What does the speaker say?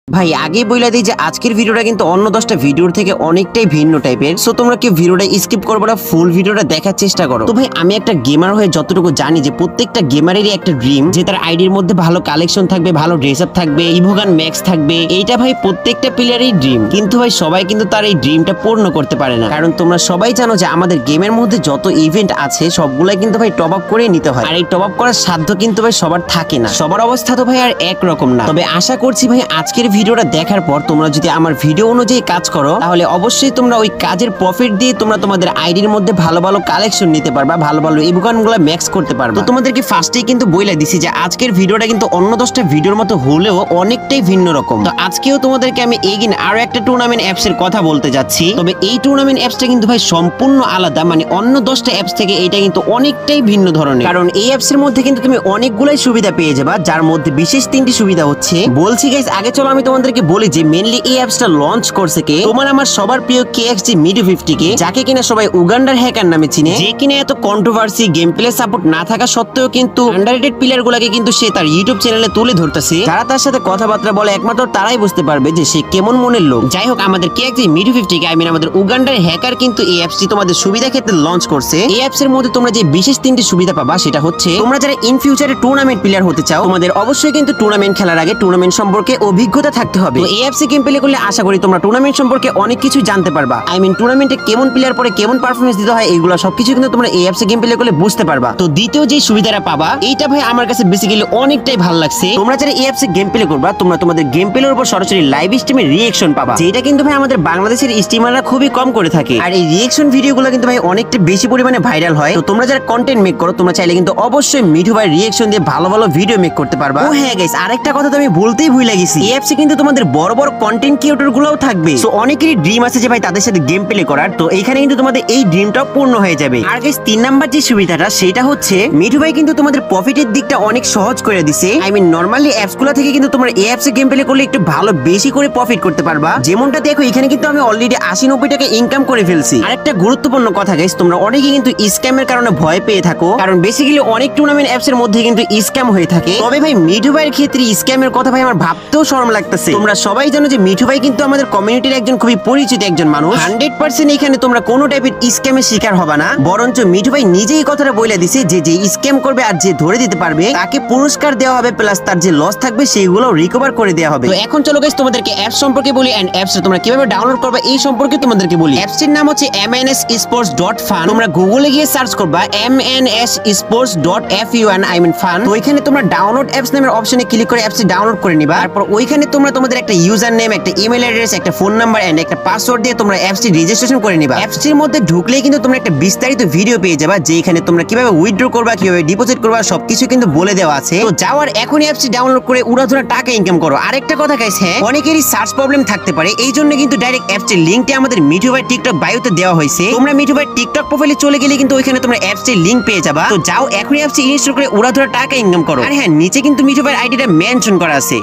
ভাই আগেই বইলা দিই যে আজকের ভিডিওটা কিন্তু অন্য 10টা ভিডিওর থেকে অনেকটাই ভিন্ন টাইপের। সো তোমরা কি ভিডিওটা স্কিপ করবে না, ফুল ভিডিওটা দেখার চেষ্টা করো। তো ভাই আমি একটা গেমার হয়ে যতটুকু জানি যে প্রত্যেকটা গেমারেরই একটা ড্রিম যে তার আইডির মধ্যে ভালো কালেকশন থাকবে, ভালো ড্রেস আপ থাকবে, ইভোগান ম্যাক্স থাকবে। এইটা ভাই প্রত্যেকটা প্লেয়ারেরই ড্রিম, কিন্তু ভাই সবাই কিন্তু তার এই ড্রিমটা পূর্ণ করতে পারে না। কারণ তোমরা সবাই জানো যে আমাদের গেমের মধ্যে যত ইভেন্ট আছে সবগুলাই কিন্তু ভাই টপ আপ করে নিতে হয়, আর এই টপ আপ করার সাধ্য কিন্তু ভাই সবার থাকে না। সবার অবস্থা তো ভাই আর একরকম না। তবে আশা করছি ভাই আজকের ভিডিওটা দেখার পর তোমরা যদি আমার ভিডিও অনুযায়ী কাজ করো তাহলে অবশ্যই তোমরা ওই কাজের প্রফিট দিয়ে তোমরা তোমাদের আইডির মধ্যে ভালো ভালো কালেকশন নিতে পারবা, ভালো ভালো ইভোগানগুলো ম্যাক্স করতে পারবা। তো তোমাদেরকে ফার্স্টেই কিন্তু বইলা দিছি যে আজকের ভিডিওটা কিন্তু অন্য 10টা ভিডিওর মতো হলেও অনেকটাই ভিন্ন রকম। তো আজকেও তোমাদেরকে আমি এগিন আরো একটা টুর্নামেন্ট অ্যাপস এর কথা বলতে যাচ্ছি। তবে এই টুর্নামেন্ট অ্যাপসটা কিন্তু ভাই সম্পূর্ণ আলাদা, মানে অন্য 10টা অ্যাপস থেকে এটা কিন্তু অনেকটাই ভিন্ন ধরনের। কারণ এই অ্যাপস এর মধ্যে কিন্তু তুমি অনেকগুলাই সুবিধা পেয়ে যাবা, যার মধ্যে বিশেষ 3টি সুবিধা হচ্ছে। বলছি গাইস, আগে চলো আমি তোমাদেরকে বলি যে মেইনলি এই অ্যাপসটা লঞ্চ করছে কে। তোমার আমার সবার প্রিয় KXG মিডু 50 কে, যাকে কিনা সবাই উগান্ডার হ্যাকার নামে চিনে, যে কিনা এত কন্ট্রোভার্সি গেম প্লে সাপোর্ট না থাকা সত্ত্বেও কিন্তু আন্ডাররেটেড প্লেয়ার গুলাকে কিন্তু সে তার ইউটিউব চ্যানেলে তুলে ধরতেছে। যারা তার সাথে কথাবার্তা বলে একমাত্র তারাই বুঝতে পারবে যে সে কেমন মনের লোক। যাই হোক, আমাদের KXG মিডু 50 কে আমাদের উগান্ডার হ্যাকার কিন্তু এই অ্যাপসটি তোমাদের সুবিধা ক্ষেত্রে লঞ্চ করছে। এই অ্যাপস এর মধ্যে তোমরা যে বিশেষ 3টি সুবিধা পাবা সেটা হচ্ছে, তোমরা যারা ইন ফিউচারে টুর্নামেন্ট প্লেয়ার হতে চাও তোমাদের অবশ্যই কিন্তু টুর্নামেন্ট খেলার আগে টুর্নামেন্ট সম্পর্কে অভিজ্ঞতা থাকতে হবে। তো এই অ্যাপসে গেম প্লে করলে আশা করি তোমরা টুর্নামেন্ট সম্পর্কে অনেক কিছু জানতে পারবা। টুর্নামেন্টে কেমন প্লেয়ার পরে কেমন পারফরমেন্স দিতে হয় এগুলো সবকিছু কিন্তু তোমরা এই অ্যাপসে গেম প্লে করলে বুঝতে পারবা। তো দ্বিতীয় যে সুবিধাটা পাবা এইটা ভাই আমার কাছে বেসিক্যালি অনেকটাই ভালো লাগছে। তোমরা যারা এই অ্যাপসে গেম প্লে করবা তোমরা তোমাদের গেম প্লের উপর সরাসরি লাইভ স্ট্রিমে রিঅ্যাকশন পাবা, যেটা কিন্তু ভাই আমাদের বাংলাদেশের স্ট্রিমাররা খুবই কম করে থাকে। আর এই রিঅ্যাকশন ভিডিওগুলো কিন্তু ভাই অনেকটা বেশি পরিমাণে ভাইরাল হয়। তো তোমরা যারা কন্টেন্ট মেক করো তোমরা চাইলে কিন্তু অবশ্যই মিঠু ভাই রিঅ্যাকশন দিয়ে ভালো ভালো ভিডিও মেক করতে পারবা। ও হ্যাঁ গাইস, আরেকটা কথা তো আমি বলতেই ভুলে গেছি, এই অ্যাপসে কিন্তু তোমাদের বড় বড় কন্টেন্ট ক্রিয়েটর গুলোও থাকবে। সো অনেকেরই ড্রিম আছে যে ভাই তাদের সাথে গেম প্লে করার, তো এখানে কিন্তু তোমাদের এই ড্রিমটাও পূর্ণ হয়ে যাবে। আর গাইস 3 নাম্বার যে সুবিধাটা সেটা হচ্ছে মিঠু ভাই কিন্তু তোমাদের প্রফিটের দিকটা অনেক সহজ করে দিছে। নরমালি অ্যাপস গুলো থেকে কিন্তু তোমরা এই অ্যাপসে গেম প্লে করলে একটু ভালো বেশি করে প্রফিট করতে পারবা। যেমনটা দেখো এখানে কিন্তু আমি অলরেডি 80-90 টাকা ইনকাম করে ফেলছি। আরেকটা গুরুত্বপূর্ণ কথা গাইস, তোমরা অনেকেই কিন্তু স্ক্যামের কারণে ভয় পেয়ে থাকো, কারণ বেসিক্যালি অনেক টুর্নামেন্ট অ্যাপস এর মধ্যে কিন্তু স্ক্যাম হয়ে থাকে। তবে ভাই মিঠু ভাইয়ের ক্ষেত্রে স্ক্যামের কথা ভাই আমার ভাবতেও শরম লাগতেছে। তোমরা সবাই জানো যে মিঠু ভাই কিন্তু আমাদের কমিউনিটির একজন খুবই পরিচিত একজন মানুষ। 100% এখানে তোমরা কোনো টাইপের স্ক্যামের শিকার হবে না, বরঞ্চ মিঠু ভাই নিজেই কথাটা বলে দিছে যে যে স্ক্যাম করবে আর যে ধরে দিতে পারবে তাকে পুরস্কার দেওয়া হবে, প্লাস তার যে লস থাকবে সেগুলো রিকভার করে দেওয়া হবে। তো এখন চলো গাইস তোমাদেরকে অ্যাপস সম্পর্কে বলি, এন্ড অ্যাপসটা তোমরা কিভাবে ডাউনলোড করবে এই সম্পর্কে তোমাদেরকে বলি। অ্যাপসটির নাম হচ্ছে mnsesports.fun। তোমরা গুগলে gিয়ে সার্চ করবা mnsesports.fun। তো ওইখানে তোমরা ডাউনলোড অ্যাপস নামের অপশনে ক্লিক করে অ্যাপসটি ডাউনলোড করে নিবা। তারপর ওইখানে তোমরা তোমাদের একটা ইউজার নেম, একটা ইমেল অ্যাড্রেস, একটা ফোন নাম্বার এন্ড একটা পাসওয়ার্ড দিয়ে তোমরা অ্যাপসটি রেজিস্ট্রেশন করে নিবা। অ্যাপসটির মধ্যে ঢুকলেই কিন্তু তোমরা একটা বিস্তারিত ভিডিও পেয়ে যাবা, যেখানে তোমরা কিভাবে উইথড্র করবা, কিভাবে ডিপোজিট করবা সবকিছু কিন্তু বলে দেওয়া আছে। তো যাওয়ার এখনই অ্যাপসটি ডাউনলোড করে উড়াধুরা টাকা ইনকাম করো। আরেকটা কথা গাইস, হ্যাঁ অনেকেরই সার্চ প্রবলেম থাকতে পারে, এই জন্য কিন্তু ডাইরেক্ট অ্যাপসটির লিংকটি আমাদের মিঠু ভাই টিকটক বায়োতে দেওয়া হয়েছে। তোমরা মিঠু ভাই টিকটক প্রোফাইলে চলে গেলে কিন্তু ওইখানে তোমরা অ্যাপসটির লিংক পেয়ে যাবা। তো যাও এখনই অ্যাপসটি ইনস্টল করে উড়াধুরা টাকা ইনকাম করো। আর হ্যাঁ, নিচে কিন্তু মিঠু ভাইয়ের আইডিটা মেনশন করা আছে।